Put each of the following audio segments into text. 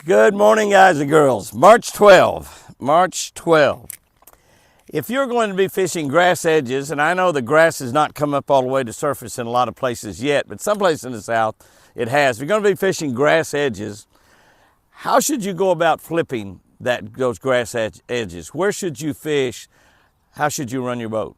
Good morning, guys and girls. March 12. If you're going to be fishing grass edges, and I know the grass has not come up all the way to surface in a lot of places yet, but some places in the south it has. If you're going to be fishing grass edges, how should you go about flipping those grass edges? Where should you fish? How should you run your boat?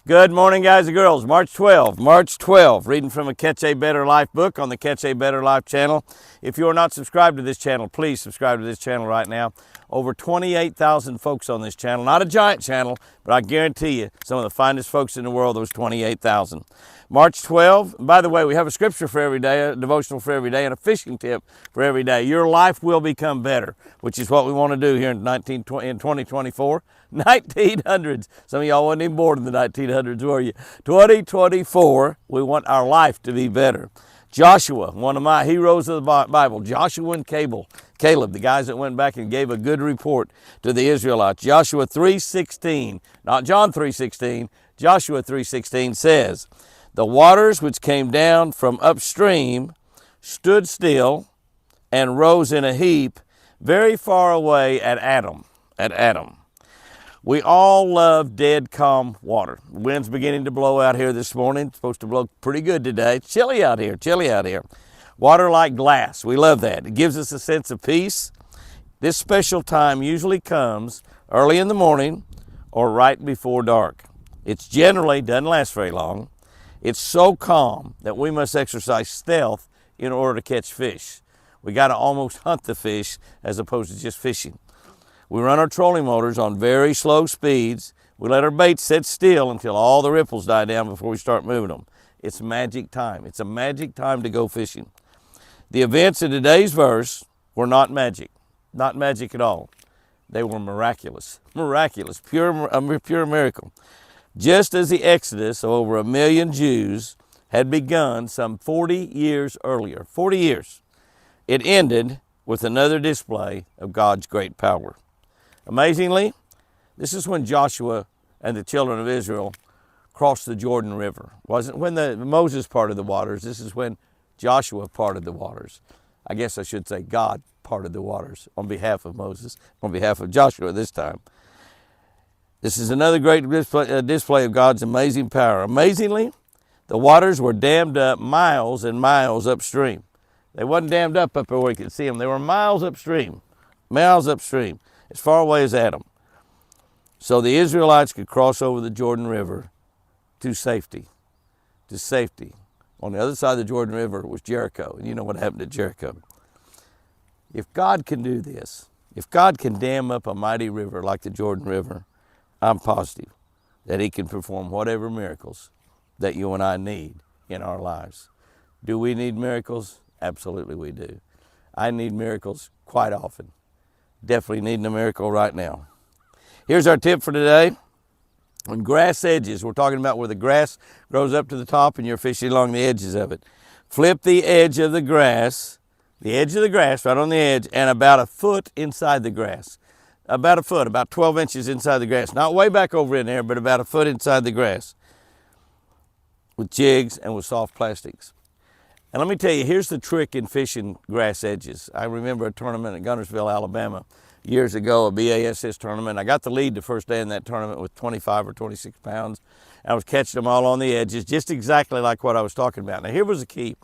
Good morning, guys and girls. March 12, reading from a Catch a Better Life book on the Catch a Better Life channel. If you are not subscribed to this channel, please subscribe to this channel right now. Over 28,000 folks on this channel. Not a giant channel, but I guarantee you some of the finest folks in the world, those 28,000. March 12, by the way, we have a scripture for every day, a devotional for every day, and a fishing tip for every day. Your life will become better, which is what we want to do here in 2024. 1900s. Some of y'all wasn't even born in the 1900s, were you? 2024, we want our life to be better. Joshua, one of my heroes of the Bible, Joshua and Caleb, the guys that went back and gave a good report to the Israelites. Joshua 3:16, not John 3:16, Joshua 3:16 says, "The waters which came down from upstream stood still and rose in a heap very far away at Adam." We all love dead, calm water. The wind's beginning to blow out here this morning. It's supposed to blow pretty good today. It's chilly out here. Water like glass. We love that. It gives us a sense of peace. This special time usually comes early in the morning or right before dark. It's generally doesn't last very long. It's so calm that we must exercise stealth in order to catch fish. We got to almost hunt the fish as opposed to just fishing. We run our trolling motors on very slow speeds. We let our bait sit still until all the ripples die down before we start moving them. It's magic time. It's a magic time to go fishing. The events in today's verse were not magic at all. They were miraculous, pure miracle. Just as the exodus of over 1 million Jews had begun some 40 years earlier, 40 years, it ended with another display of God's great power. Amazingly, this is when Joshua and the children of Israel crossed the Jordan River. It wasn't when Moses parted the waters. This is when Joshua parted the waters. I guess I should say God parted the waters on behalf of Moses, on behalf of Joshua this time. This is another great display of God's amazing power. Amazingly, the waters were dammed up miles and miles upstream. They wasn't dammed up where we could see them. They were miles upstream, as far away as Adam. So the Israelites could cross over the Jordan River to safety. On the other side of the Jordan River was Jericho, and you know what happened at Jericho. If God can do this, if God can dam up a mighty river like the Jordan River, I'm positive that He can perform whatever miracles that you and I need in our lives. Do we need miracles? Absolutely we do. I need miracles quite often. Definitely needing a miracle right now. Here's our tip for today. On grass edges, we're talking about where the grass grows up to the top and you're fishing along the edges of it. Flip the edge of the grass, right on the edge, and about a foot inside the grass. About a foot, about 12 inches inside the grass. Not way back over in there, but about a foot inside the grass. With jigs and with soft plastics. And let me tell you, here's the trick in fishing grass edges. I remember a tournament at Guntersville, Alabama, years ago, a BASS tournament. I got the lead the first day in that tournament with 25 or 26 pounds. I was catching them all on the edges, just exactly like what I was talking about. Now, here was the key.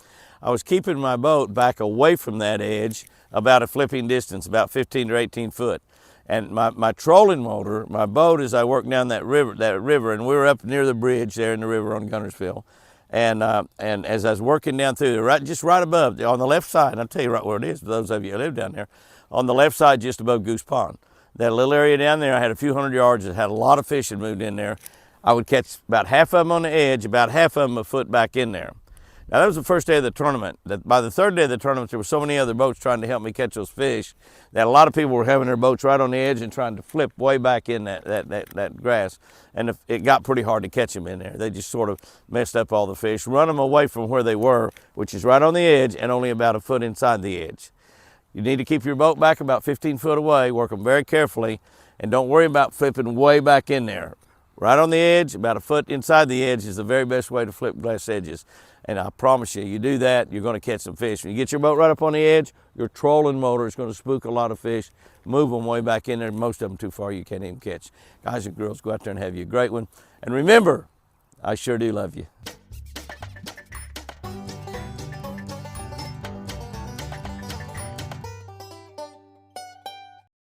I was keeping my boat back away from that edge about a flipping distance, about 15 or 18 foot. And my trolling motor, my boat, as I worked down that river, and we were up near the bridge there in the river on Guntersville. And as I was working down through there, just right above, on the left side, and I'll tell you right where it is for those of you who live down there, on the left side just above Goose Pond. That little area down there, I had a few hundred yards that had a lot of fish that moved in there. I would catch about half of them on the edge, about half of them a foot back in there. Now, that was the first day of the tournament. By the third day of the tournament, there were so many other boats trying to help me catch those fish that a lot of people were having their boats right on the edge and trying to flip way back in that grass. And it got pretty hard to catch them in there. They just sort of messed up all the fish, run them away from where they were, which is right on the edge and only about a foot inside the edge. You need to keep your boat back about 15 foot away, work them very carefully, and don't worry about flipping way back in there. right on the edge, about a foot inside the edge is the very best way to flip glass edges. And I promise you, you do that, you're going to catch some fish. When you get your boat right up on the edge, your trolling motor is going to spook a lot of fish, move them way back in there, most of them too far you can't even catch. Guys and girls, go out there and have you a great one. And remember, I sure do love you.